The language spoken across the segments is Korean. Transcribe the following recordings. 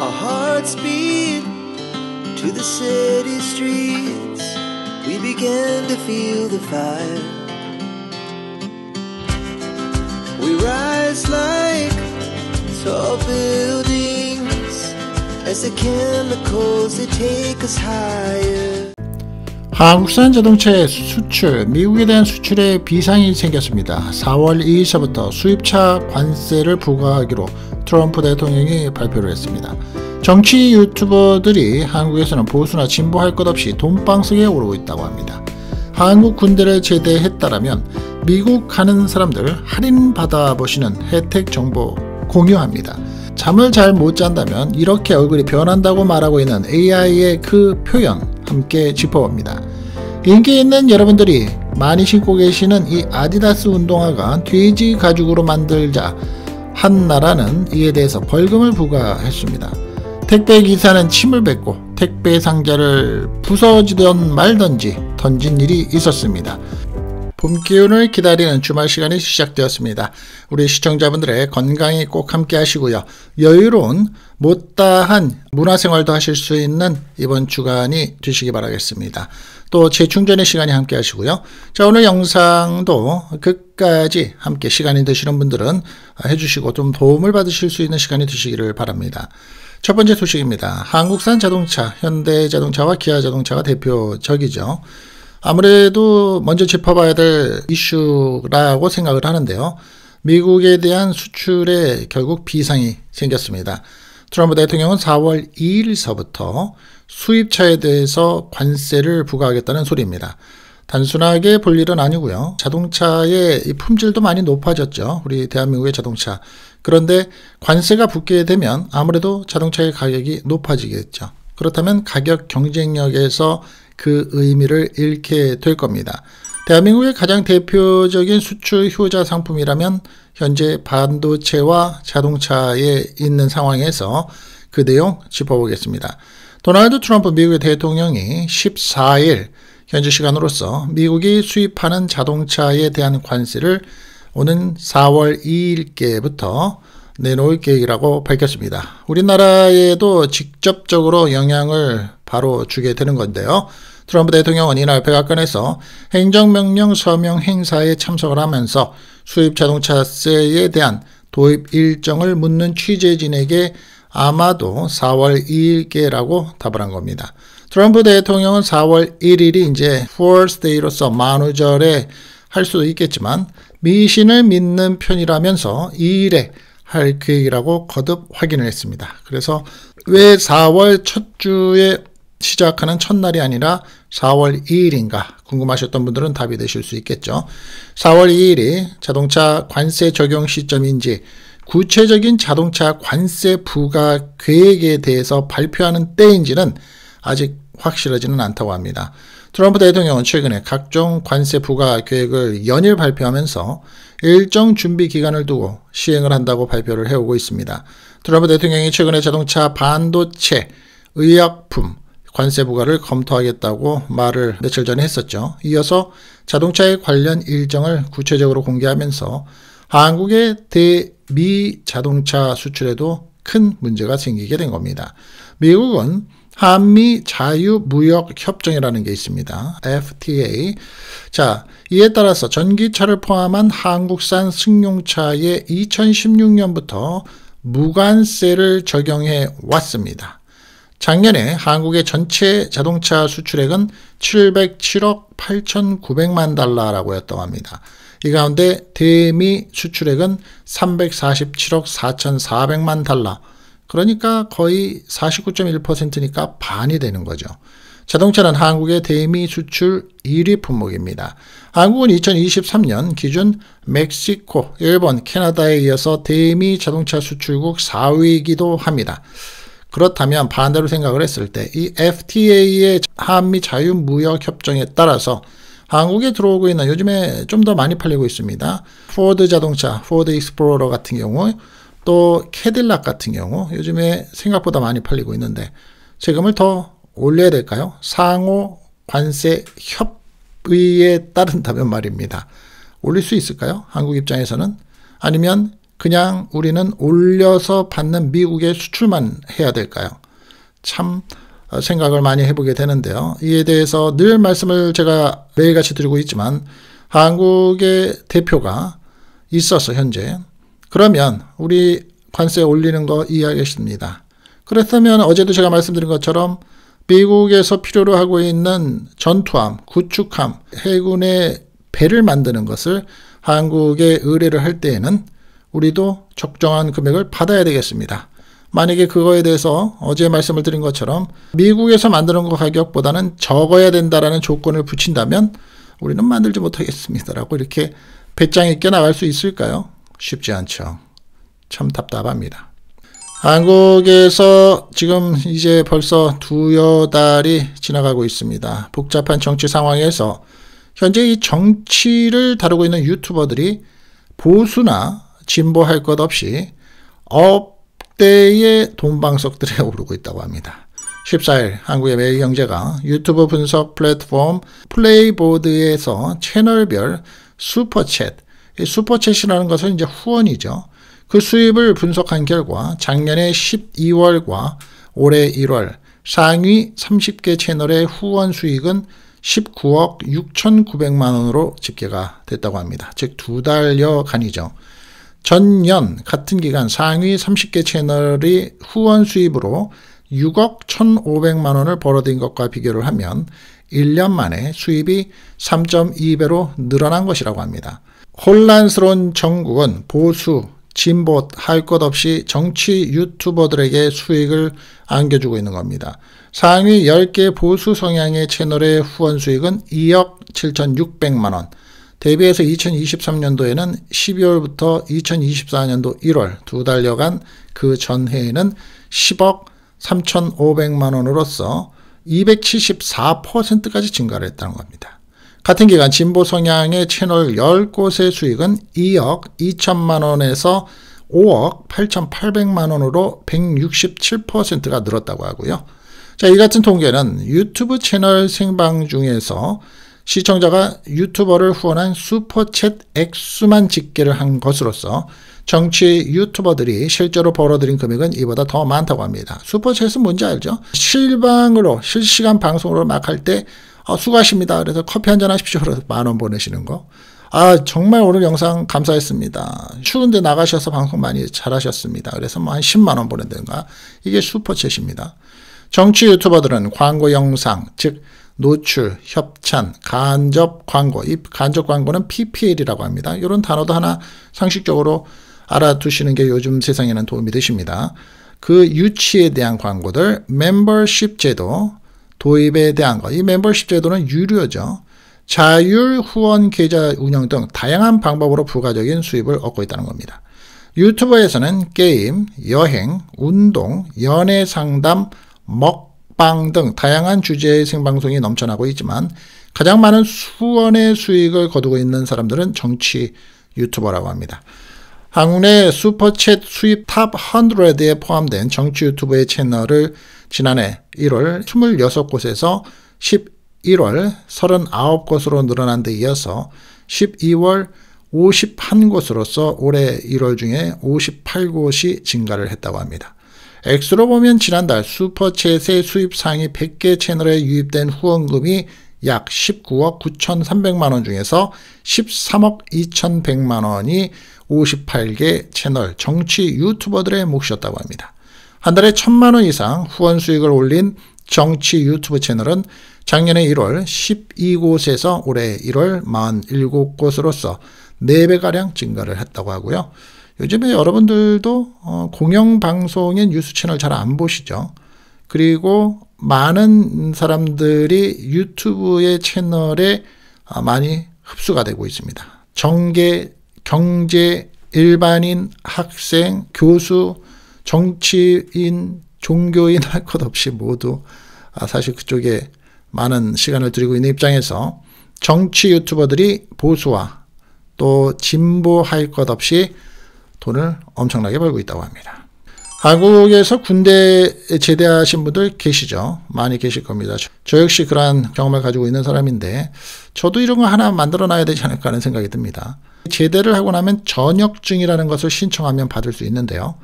Our hearts beat to the city streets. We began to feel the fire. We rise like tall buildings as the chemicals they take us higher. 한국산 자동차의 수출, 미국에 대한 수출에 비상이 생겼습니다. 4월 2일서부터 수입차 관세를 부과하기로 트럼프 대통령이 발표를 했습니다. 정치 유튜버들이 한국에서는 보수나 진보할 것 없이 돈방석에 오르고 있다고 합니다. 한국 군대를 제대했다라면 미국 가는 사람들 할인 받아보시는 혜택 정보 공유합니다. 잠을 잘 못 잔다면 이렇게 얼굴이 변한다고 말하고 있는 AI의 그 표현 함께 짚어봅니다. 인기 있는 여러분들이 많이 신고 계시는 이 아디다스 운동화가 돼지 가죽으로 만들자 한 나라는 이에 대해서 벌금을 부과했습니다. 택배 기사는 침을 뱉고 택배 상자를 부서지던 말던지 던진 일이 있었습니다. 봄 기운을 기다리는 주말 시간이 시작되었습니다. 우리 시청자분들의 건강이 꼭 함께 하시고요. 여유로운 못다한 문화생활도 하실 수 있는 이번 주간이 되시기 바라겠습니다. 또 재충전의 시간이 함께 하시고요. 자, 오늘 영상도 끝까지 함께 시간이 되시는 분들은 해주시고 좀 도움을 받으실 수 있는 시간이 되시기를 바랍니다. 첫 번째 소식입니다. 한국산 자동차, 현대자동차와 기아자동차가 대표적이죠. 아무래도 먼저 짚어봐야 될 이슈라고 생각을 하는데요. 미국에 대한 수출에 결국 비상이 생겼습니다. 트럼프 대통령은 4월 2일서부터 수입차에 대해서 관세를 부과하겠다는 소리입니다. 단순하게 볼 일은 아니고요. 자동차의 이 품질도 많이 높아졌죠. 우리 대한민국의 자동차. 그런데 관세가 붙게 되면 아무래도 자동차의 가격이 높아지겠죠. 그렇다면 가격 경쟁력에서 그 의미를 잃게 될 겁니다. 대한민국의 가장 대표적인 수출 효자 상품이라면 현재 반도체와 자동차에 있는 상황에서 그 내용 짚어보겠습니다. 도널드 트럼프 미국의 대통령이 14일 현지 시간으로서 미국이 수입하는 자동차에 대한 관세를 오는 4월 2일께부터 내놓을 계획이라고 밝혔습니다. 우리나라에도 직접적으로 영향을 바로 주게 되는 건데요. 트럼프 대통령은 이날 백악관에서 행정명령 서명 행사에 참석을 하면서 수입 자동차세에 대한 도입 일정을 묻는 취재진에게 아마도 4월 2일께라고 답을 한 겁니다. 트럼프 대통령은 4월 1일이 이제 4th day로서 만우절에 할 수도 있겠지만 미신을 믿는 편이라면서 2일에 할 계획이라고 거듭 확인을 했습니다. 그래서 왜 4월 첫 주에 시작하는 첫날이 아니라 4월 2일인가 궁금하셨던 분들은 답이 되실 수 있겠죠. 4월 2일이 자동차 관세 적용 시점인지 구체적인 자동차 관세 부과 계획에 대해서 발표하는 때인지는 아직 확실하지는 않다고 합니다. 트럼프 대통령은 최근에 각종 관세 부과 계획을 연일 발표하면서 일정 준비 기간을 두고 시행을 한다고 발표를 해오고 있습니다. 트럼프 대통령이 최근에 자동차, 반도체, 의약품 관세 부과를 검토하겠다고 말을 며칠 전에 했었죠. 이어서 자동차에 관련 일정을 구체적으로 공개하면서 한국의 대미 자동차 수출에도 큰 문제가 생기게 된 겁니다. 미국은 한미 자유무역협정이라는 게 있습니다. FTA. 자, 이에 따라서 전기차를 포함한 한국산 승용차에 2016년부터 무관세를 적용해 왔습니다. 작년에 한국의 전체 자동차 수출액은 707억 8,900만 달러라고 였다고 합니다. 이 가운데 대미 수출액은 347억 4,400만 달러. 그러니까 거의 49.1%니까 반이 되는 거죠. 자동차는 한국의 대미 수출 1위 품목입니다. 한국은 2023년 기준 멕시코, 일본, 캐나다에 이어서 대미 자동차 수출국 4위이기도 합니다. 그렇다면 반대로 생각을 했을 때 이 FTA의 한미 자유무역협정에 따라서 한국에 들어오고 있는 요즘에 좀 더 많이 팔리고 있습니다. 포드 자동차, 포드 익스플로러 같은 경우 또 캐딜락 같은 경우 요즘에 생각보다 많이 팔리고 있는데 세금을 더 올려야 될까요? 상호 관세 협의에 따른다면 말입니다. 올릴 수 있을까요? 한국 입장에서는? 아니면 그냥 우리는 올려서 받는 미국의 수출만 해야 될까요? 참 생각을 많이 해보게 되는데요. 이에 대해서 늘 말씀을 제가 매일같이 드리고 있지만 한국의 대표가 있어서 현재 그러면 우리 관세 올리는 거 이해하겠습니다. 그렇다면 어제도 제가 말씀드린 것처럼 미국에서 필요로 하고 있는 전투함, 구축함, 해군의 배를 만드는 것을 한국에 의뢰를 할 때에는 우리도 적정한 금액을 받아야 되겠습니다. 만약에 그거에 대해서 어제 말씀을 드린 것처럼 미국에서 만드는 거 가격보다는 적어야 된다라는 조건을 붙인다면 우리는 만들지 못하겠습니다라고 이렇게 배짱 있게 나갈 수 있을까요? 쉽지 않죠. 참 답답합니다. 한국에서 지금 이제 벌써 두여 달이 지나가고 있습니다. 복잡한 정치 상황에서 현재 이 정치를 다루고 있는 유튜버들이 보수나 진보할 것 없이 업대의 돈방석들에 오르고 있다고 합니다. 14일 한국의 매일경제가 유튜브 분석 플랫폼 플레이보드에서 채널별 슈퍼챗, 이 슈퍼챗이라는 것은 이제 후원이죠. 그 수입을 분석한 결과 작년에 12월과 올해 1월 상위 30개 채널의 후원 수익은 19억 6,900만 원으로 집계가 됐다고 합니다. 즉 2달여간이죠. 전년 같은 기간 상위 30개 채널이 후원 수입으로 6억 1,500만 원을 벌어들인 것과 비교를 하면 1년 만에 수입이 3.2배로 늘어난 것이라고 합니다. 혼란스러운 정국은 보수, 진보 할 것 없이 정치 유튜버들에게 수익을 안겨주고 있는 겁니다. 상위 10개 보수 성향의 채널의 후원 수익은 2억 7,600만 원, 대비해서 2023년도에는 12월부터 2024년도 1월 두 달여간 그 전해에는 10억 3,500만 원으로서 274%까지 증가를 했다는 겁니다. 같은 기간 진보 성향의 채널 10곳의 수익은 2억 2천만 원에서 5억 8,800만 원으로 167%가 늘었다고 하고요. 자, 이 같은 통계는 유튜브 채널 생방 중에서 시청자가 유튜버를 후원한 슈퍼챗 액수만 집계를 한 것으로서 정치 유튜버들이 실제로 벌어들인 금액은 이보다 더 많다고 합니다. 슈퍼챗은 뭔지 알죠? 실방으로 실시간 방송으로 막 할 때 수고하십니다. 그래서 커피 한잔 하십시오. 그래서 만원 보내시는 거. 정말 오늘 영상 감사했습니다. 추운데 나가셔서 방송 많이 잘하셨습니다. 그래서 뭐 한 10만 원 보낸다든가. 이게 슈퍼챗입니다. 정치 유튜버들은 광고 영상, 즉 노출, 협찬, 간접 광고, 이 간접 광고는 PPL이라고 합니다. 이런 단어도 하나 상식적으로 알아두시는 게 요즘 세상에는 도움이 되십니다. 그 유치에 대한 광고들, 멤버십 제도 도입에 대한 것, 이 멤버십 제도는 유료죠. 자율 후원 계좌 운영 등 다양한 방법으로 부가적인 수입을 얻고 있다는 겁니다. 유튜버에서는 게임, 여행, 운동, 연애 상담, 먹방 등 다양한 주제의 생방송이 넘쳐나고 있지만 가장 많은 후원의 수익을 거두고 있는 사람들은 정치 유튜버라고 합니다. 한국 내 슈퍼챗 수입 탑 100에 포함된 정치 유튜버의 채널을 지난해 1월 26곳에서 11월 39곳으로 늘어난 데 이어서 12월 51곳으로서 올해 1월 중에 58곳이 증가를 했다고 합니다. 액수로 보면 지난달 슈퍼챗의 수입 상위 100개 채널에 유입된 후원금이 약 19억 9,300만 원 중에서 13억 2,100만 원이 58개 채널 정치 유튜버들의 몫이었다고 합니다. 한 달에 1,000만 원 이상 후원 수익을 올린 정치 유튜브 채널은 작년에 1월 12곳에서 올해 1월 47곳으로서 4배가량 증가를 했다고 하고요. 요즘에 여러분들도 공영방송인 뉴스 채널 잘 안 보시죠. 그리고 많은 사람들이 유튜브의 채널에 많이 흡수가 되고 있습니다. 정계, 경제, 일반인, 학생, 교수, 정치인, 종교인 할 것 없이 모두 사실 그쪽에 많은 시간을 들이고 있는 입장에서 정치 유튜버들이 보수와 또 진보할 것 없이 돈을 엄청나게 벌고 있다고 합니다. 한국에서 군대에 제대하신 분들 계시죠? 많이 계실 겁니다. 저 역시 그러한 경험을 가지고 있는 사람인데 저도 이런 거 하나 만들어 놔야 되지 않을까 하는 생각이 듭니다. 제대를 하고 나면 전역증이라는 것을 신청하면 받을 수 있는데요.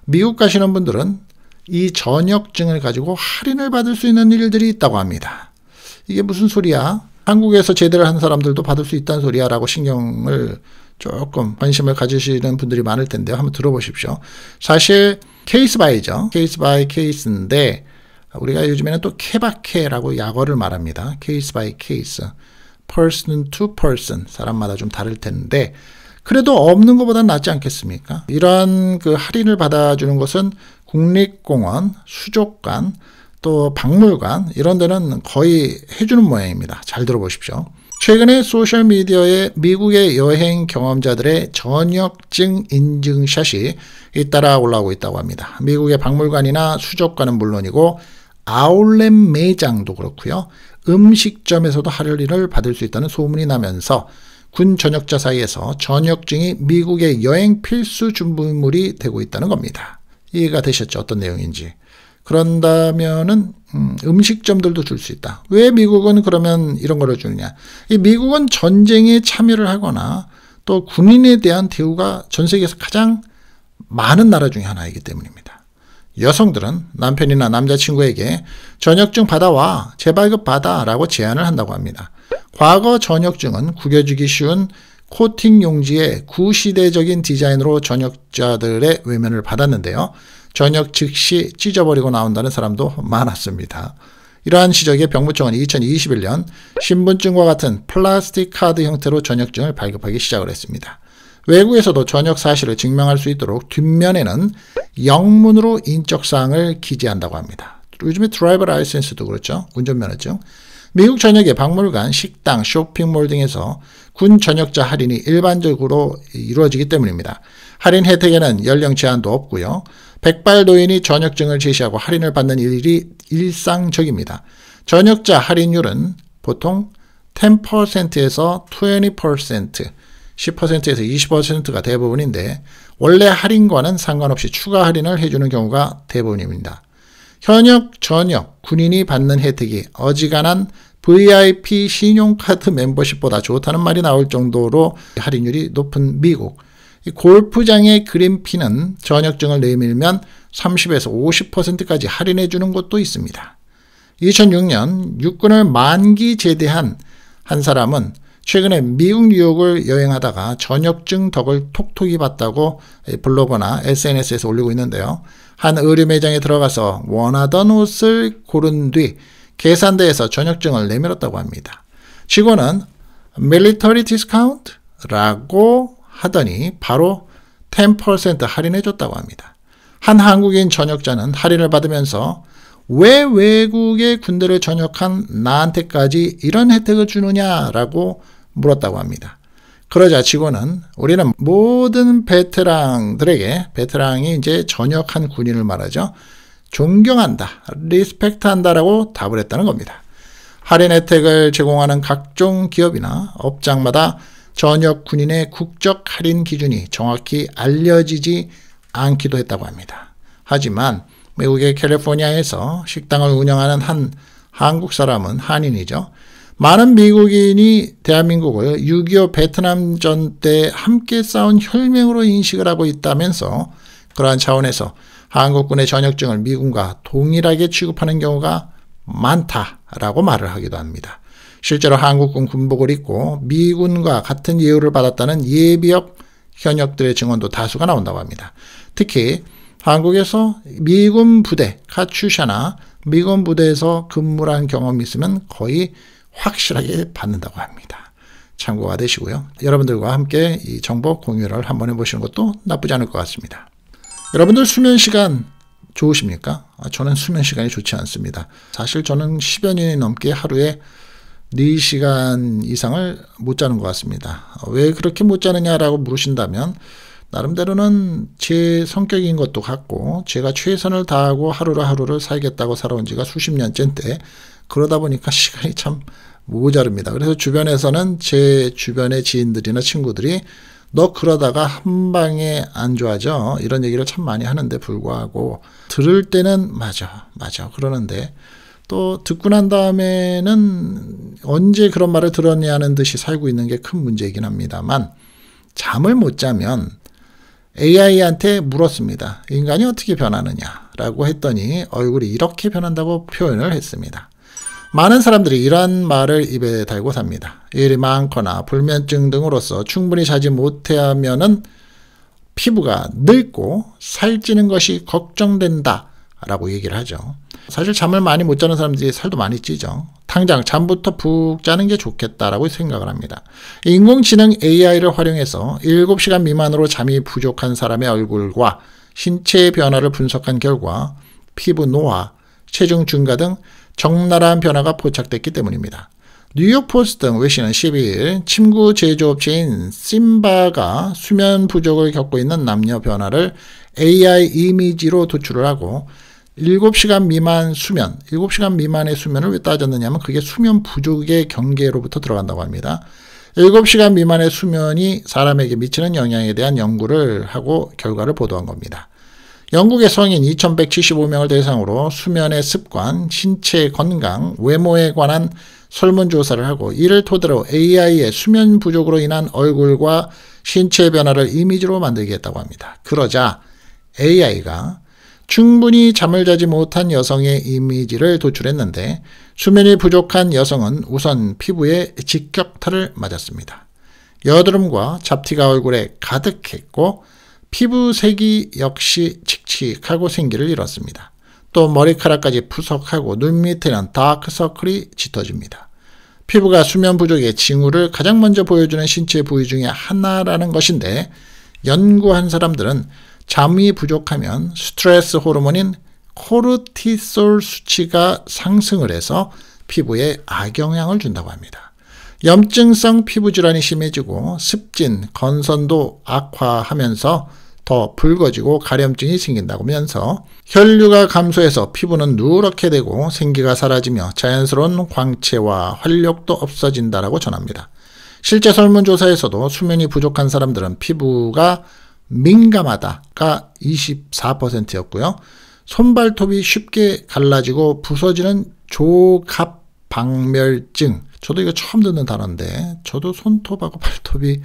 미국 가시는 분들은 이 전역증을 가지고 할인을 받을 수 있는 일들이 있다고 합니다. 이게 무슨 소리야? 한국에서 제대를 한 사람들도 받을 수 있다는 소리야 라고 신경을 조금 관심을 가지시는 분들이 많을 텐데요. 한번 들어보십시오. 사실 케이스 바이죠. 케이스 바이 케이스인데 우리가 요즘에는 또 케바케라고 약어를 말합니다. 케이스 바이 케이스. person to person. 사람마다 좀 다를 텐데 그래도 없는 것보다는 낫지 않겠습니까? 이러한 그 할인을 받아주는 것은 국립공원, 수족관, 또 박물관 이런 데는 거의 해주는 모양입니다. 잘 들어보십시오. 최근에 소셜미디어에 미국의 여행 경험자들의 전역증 인증샷이 잇따라 올라오고 있다고 합니다. 미국의 박물관이나 수족관은 물론이고 아울렛 매장도 그렇고요. 음식점에서도 할인을 받을 수 있다는 소문이 나면서 군 전역자 사이에서 전역증이 미국의 여행 필수 준비물이 되고 있다는 겁니다. 이해가 되셨죠? 어떤 내용인지. 그런다면은 음식점들도 줄 수 있다. 왜 미국은 그러면 이런 거를 주느냐? 이 미국은 전쟁에 참여를 하거나 또 군인에 대한 대우가 전 세계에서 가장 많은 나라 중에 하나이기 때문입니다. 여성들은 남편이나 남자친구에게 전역증 받아와, 재발급 받아 라고 제안을 한다고 합니다. 과거 전역증은 구겨지기 쉬운 코팅 용지의 구시대적인 디자인으로 전역자들의 외면을 받았는데요. 전역 즉시 찢어버리고 나온다는 사람도 많았습니다. 이러한 지적에 병무청은 2021년 신분증과 같은 플라스틱 카드 형태로 전역증을 발급하기 시작을 했습니다. 외국에서도 전역 사실을 증명할 수 있도록 뒷면에는 영문으로 인적사항을 기재한다고 합니다. 요즘에 드라이버 라이센스도 그렇죠. 운전면허증. 미국 전역의 박물관, 식당, 쇼핑몰 등에서 군 전역자 할인이 일반적으로 이루어지기 때문입니다. 할인 혜택에는 연령 제한도 없고요. 백발노인이 전역증을 제시하고 할인을 받는 일이 일상적입니다. 전역자 할인율은 보통 10%에서 20%, 10%에서 20%가 대부분인데 원래 할인과는 상관없이 추가 할인을 해주는 경우가 대부분입니다. 현역, 전역, 군인이 받는 혜택이 어지간한 VIP 신용카드 멤버십보다 좋다는 말이 나올 정도로 할인율이 높은 미국. 골프장의 그린피는 전역증을 내밀면 30에서 50%까지 할인해 주는 곳도 있습니다. 2006년 육군을 만기 제대한 한 사람은 최근에 미국 뉴욕을 여행하다가 전역증 덕을 톡톡히 봤다고 블로그나 SNS에서 올리고 있는데요. 한 의류 매장에 들어가서 원하던 옷을 고른 뒤 계산대에서 전역증을 내밀었다고 합니다. 직원은 military discount? 라고 하더니 바로 10% 할인해 줬다고 합니다. 한 한국인 전역자는 할인을 받으면서 왜 외국의 군대를 전역한 나한테까지 이런 혜택을 주느냐라고 물었다고 합니다. 그러자 직원은 우리는 모든 베테랑들에게, 베테랑이 이제 전역한 군인을 말하죠. 존경한다, 리스펙트한다라고 답을 했다는 겁니다. 할인 혜택을 제공하는 각종 기업이나 업장마다 전역 군인의 국적 할인 기준이 정확히 알려지지 않기도 했다고 합니다. 하지만 미국의 캘리포니아에서 식당을 운영하는 한 한국 사람은 한인이죠. 많은 미국인이 대한민국을 6.25 베트남전 때 함께 싸운 혈맹으로 인식을 하고 있다면서 그러한 차원에서 한국군의 전역증을 미군과 동일하게 취급하는 경우가 많다라고 말을 하기도 합니다. 실제로 한국군 군복을 입고 미군과 같은 예우를 받았다는 예비역 현역들의 증언도 다수가 나온다고 합니다. 특히 한국에서 미군 부대, 카츄샤나 미군 부대에서 근무를 한 경험이 있으면 거의 확실하게 받는다고 합니다. 참고가 되시고요. 여러분들과 함께 이 정보 공유를 한번 해보시는 것도 나쁘지 않을 것 같습니다. 여러분들 수면 시간 좋으십니까? 저는 수면 시간이 좋지 않습니다. 사실 저는 10여 년이 넘게 하루에 4시간 이상을 못 자는 것 같습니다. 왜 그렇게 못 자느냐라고 물으신다면 나름대로는 제 성격인 것도 같고 제가 최선을 다하고 하루를 살겠다고 살아온 지가 수십 년째인데 그러다 보니까 시간이 참 모자릅니다. 그래서 주변에서는 제 주변의 지인들이나 친구들이 너 그러다가 한 방에 안 좋아져 이런 얘기를 참 많이 하는데 불구하고 들을 때는 맞아 그러는데 또 듣고 난 다음에는 언제 그런 말을 들었냐는 듯이 살고 있는 게 큰 문제이긴 합니다만 잠을 못 자면 AI한테 물었습니다. 인간이 어떻게 변하느냐 라고 했더니 얼굴이 이렇게 변한다고 표현을 했습니다. 많은 사람들이 이런 말을 입에 달고 삽니다. 일이 많거나 불면증 등으로서 충분히 자지 못하면은 피부가 늙고 살찌는 것이 걱정된다 라고 얘기를 하죠. 사실 잠을 많이 못 자는 사람들이 살도 많이 찌죠. 당장 잠부터 푹 자는 게 좋겠다라고 생각을 합니다. 인공지능 AI를 활용해서 7시간 미만으로 잠이 부족한 사람의 얼굴과 신체의 변화를 분석한 결과 피부 노화, 체중 증가 등 적나라한 변화가 포착됐기 때문입니다. 뉴욕포스트 등 외신은 12일 침구 제조업체인 심바가 수면 부족을 겪고 있는 남녀 변화를 AI 이미지로 도출을 하고 7시간 미만 수면, 7시간 미만의 수면을 왜 따졌느냐면 그게 수면 부족의 경계로부터 들어간다고 합니다. 7시간 미만의 수면이 사람에게 미치는 영향에 대한 연구를 하고 결과를 보도한 겁니다. 영국의 성인 2175명을 대상으로 수면의 습관, 신체 건강, 외모에 관한 설문조사를 하고 이를 토대로 AI의 수면 부족으로 인한 얼굴과 신체 변화를 이미지로 만들게 했다고 합니다. 그러자 AI가 충분히 잠을 자지 못한 여성의 이미지를 도출했는데 수면이 부족한 여성은 우선 피부에 직격탄을 맞았습니다. 여드름과 잡티가 얼굴에 가득했고 피부색이 역시 칙칙하고 생기를 잃었습니다. 또 머리카락까지 푸석하고 눈 밑에는 다크서클이 짙어집니다. 피부가 수면 부족의 징후를 가장 먼저 보여주는 신체 부위 중에 하나라는 것인데 연구한 사람들은 잠이 부족하면 스트레스 호르몬인 코르티솔 수치가 상승을 해서 피부에 악영향을 준다고 합니다. 염증성 피부질환이 심해지고 습진, 건선도 악화하면서 더 붉어지고 가려움증이 생긴다고 하면서 혈류가 감소해서 피부는 누렇게 되고 생기가 사라지며 자연스러운 광채와 활력도 없어진다라고 전합니다. 실제 설문조사에서도 수면이 부족한 사람들은 피부가 민감하다가 24%였고요. 손발톱이 쉽게 갈라지고 부서지는 조갑박멸증, 저도 이거 처음 듣는 단어인데 저도 손톱하고 발톱이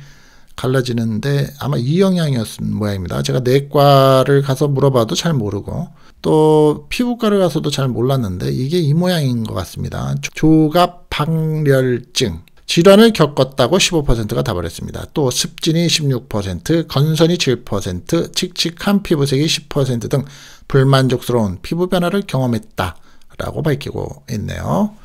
갈라지는데 아마 이 영향이었던 모양입니다. 제가 내과를 가서 물어봐도 잘 모르고 또 피부과를 가서도 잘 몰랐는데 이게 이 모양인 것 같습니다. 조갑박멸증 질환을 겪었다고 15%가 답을 했습니다. 또 습진이 16%, 건선이 7%, 칙칙한 피부색이 10% 등 불만족스러운 피부 변화를 경험했다라고 밝히고 있네요.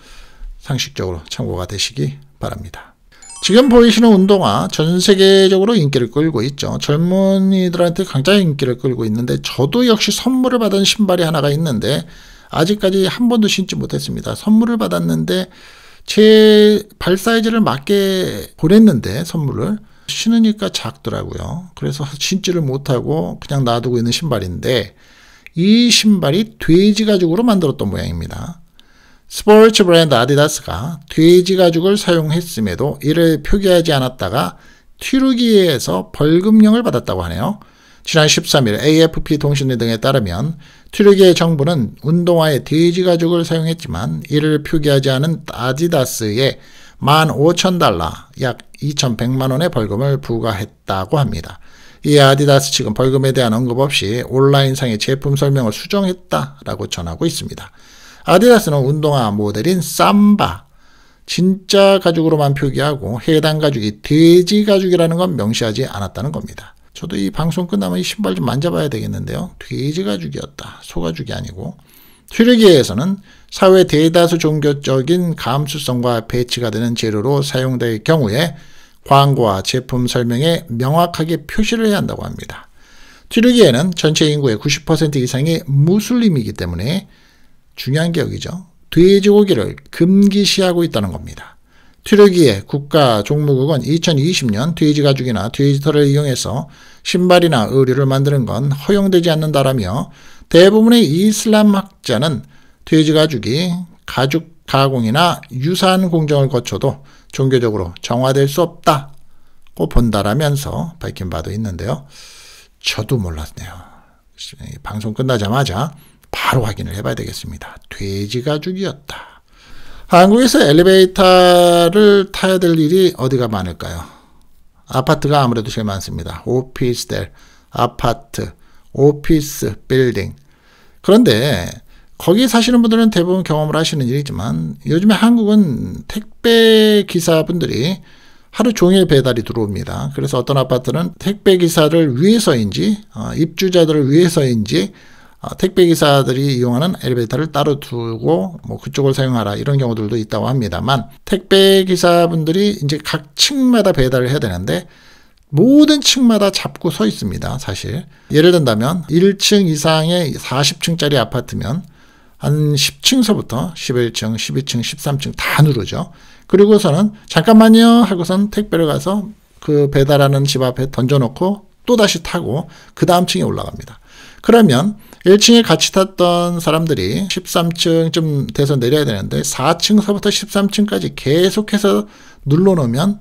상식적으로 참고가 되시기 바랍니다. 지금 보이시는 운동화 전 세계적으로 인기를 끌고 있죠. 젊은이들한테 굉장히 인기를 끌고 있는데 저도 역시 선물을 받은 신발이 하나가 있는데 아직까지 한 번도 신지 못했습니다. 선물을 받았는데 제 발 사이즈를 맞게 보냈는데 선물을 신으니까 작더라고요. 그래서 신지를 못하고 그냥 놔두고 있는 신발인데 이 신발이 돼지 가죽으로 만들었던 모양입니다. 스포츠 브랜드 아디다스가 돼지 가죽을 사용했음에도 이를 표기하지 않았다가 튀르기예에서 벌금령을 받았다고 하네요. 지난 13일 AFP 통신회 등에 따르면 튀르기예 정부는 운동화에 돼지 가죽을 사용했지만 이를 표기하지 않은 아디다스에 $15,000, 약 2,100만 원의 벌금을 부과했다고 합니다. 이에 아디다스 측은 벌금에 대한 언급 없이 온라인상의 제품 설명을 수정했다라고 전하고 있습니다. 아디다스는 운동화 모델인 삼바, 진짜 가죽으로만 표기하고 해당 가죽이 돼지 가죽이라는 건 명시하지 않았다는 겁니다. 저도 이 방송 끝나면 이 신발 좀 만져봐야 되겠는데요. 돼지 가죽이었다. 소 가죽이 아니고. 튀르기예에서는 사회 대다수 종교적인 감수성과 배치가 되는 재료로 사용될 경우에 광고와 제품 설명에 명확하게 표시를 해야 한다고 합니다. 튀르기예는 전체 인구의 90% 이상이 무슬림이기 때문에 중요한 게 여기죠. 돼지고기를 금기시하고 있다는 겁니다. 튀르기예 국가 종무국은 2020년 돼지 가죽이나 돼지털을 이용해서 신발이나 의류를 만드는 건 허용되지 않는다라며 대부분의 이슬람 학자는 돼지 가죽이 가죽 가공이나 유사한 공정을 거쳐도 종교적으로 정화될 수 없다고 본다라면서 밝힌 바도 있는데요. 저도 몰랐네요. 방송 끝나자마자 바로 확인을 해봐야 되겠습니다. 돼지 가죽이었다. 한국에서 엘리베이터를 타야 될 일이 어디가 많을까요? 아파트가 아무래도 제일 많습니다. 오피스텔, 아파트, 오피스 빌딩. 그런데 거기 사시는 분들은 대부분 경험을 하시는 일이지만 요즘에 한국은 택배 기사분들이 하루 종일 배달이 들어옵니다. 그래서 어떤 아파트는 택배 기사를 위해서인지 입주자들을 위해서인지 택배 기사들이 이용하는 엘리베이터를 따로 두고 뭐 그쪽을 사용하라 이런 경우들도 있다고 합니다만, 택배 기사분들이 이제 각 층마다 배달을 해야 되는데 모든 층마다 잡고 서 있습니다. 사실 예를 든다면 1층 이상의 40층짜리 아파트면 한 10층서부터 11층, 12층, 13층 다 누르죠. 그리고서는 잠깐만요 하고선 택배를 가서 그 배달하는 집 앞에 던져놓고 또다시 타고 그 다음 층에 올라갑니다. 그러면 1층에 같이 탔던 사람들이 13층쯤 돼서 내려야 되는데 4층서부터 13층까지 계속해서 눌러놓으면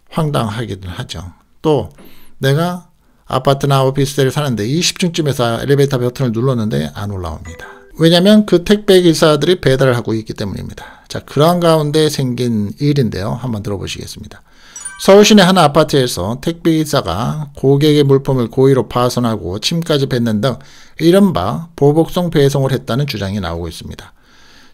황당하기는 하죠. 또 내가 아파트나 오피스텔에 사는데 20층쯤에서 엘리베이터 버튼을 눌렀는데 안 올라옵니다. 왜냐하면 그 택배 기사들이 배달을 하고 있기 때문입니다. 자, 그런 가운데 생긴 일인데요. 한번 들어보시겠습니다. 서울시내 한 아파트에서 택배 기사가 고객의 물품을 고의로 파손하고 침까지 뱉는 등 이른바 보복성 배송을 했다는 주장이 나오고 있습니다.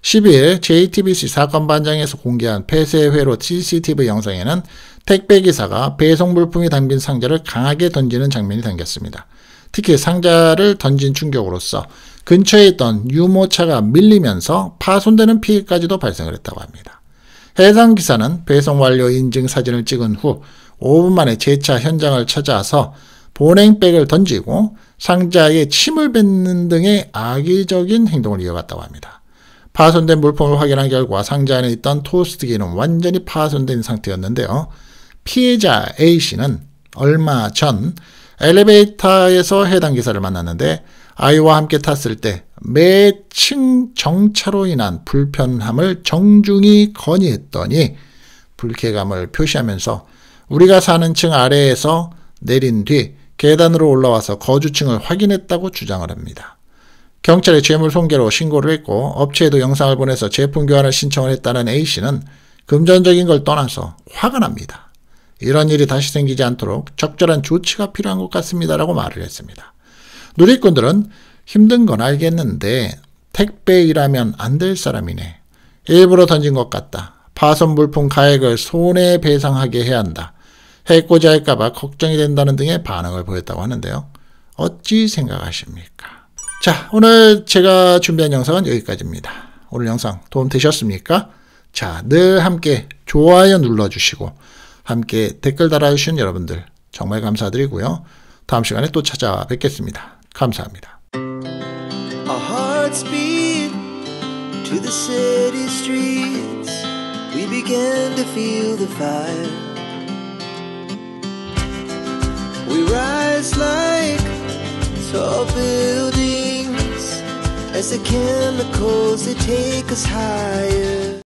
12일 JTBC 사건 반장에서 공개한 폐쇄 회로 CCTV 영상에는 택배 기사가 배송 물품이 담긴 상자를 강하게 던지는 장면이 담겼습니다. 특히 상자를 던진 충격으로써 근처에 있던 유모차가 밀리면서 파손되는 피해까지도 발생을 했다고 합니다. 해당 기사는 배송 완료 인증 사진을 찍은 후 5분 만에 재차 현장을 찾아서 보냉백을 던지고 상자에 침을 뱉는 등의 악의적인 행동을 이어갔다고 합니다. 파손된 물품을 확인한 결과 상자 안에 있던 토스트기는 완전히 파손된 상태였는데요. 피해자 A씨는 얼마 전 엘리베이터에서 해당 기사를 만났는데 아이와 함께 탔을 때 매층 정차로 인한 불편함을 정중히 건의했더니 불쾌감을 표시하면서 우리가 사는 층 아래에서 내린 뒤 계단으로 올라와서 거주층을 확인했다고 주장을 합니다. 경찰에 죄물 손괴로 신고를 했고 업체에도 영상을 보내서 제품 교환을 신청을 했다는 A씨는 금전적인 걸 떠나서 화가 납니다. 이런 일이 다시 생기지 않도록 적절한 조치가 필요한 것 같습니다라고 말을 했습니다. 누리꾼들은 힘든 건 알겠는데 택배 일하면 안 될 사람이네. 일부러 던진 것 같다. 파손 물품 가액을 손해배상하게 해야 한다. 해코지 할까봐 걱정이 된다는 등의 반응을 보였다고 하는데요. 어찌 생각하십니까? 자, 오늘 제가 준비한 영상은 여기까지입니다. 오늘 영상 도움 되셨습니까? 자, 늘 함께 좋아요 눌러주시고 함께 댓글 달아주신 여러분들 정말 감사드리고요. 다음 시간에 또 찾아뵙겠습니다. 감사합니다. Our hearts beat to the city streets. We began to feel the fire. We rise like tall buildings as the chemicals they take us higher.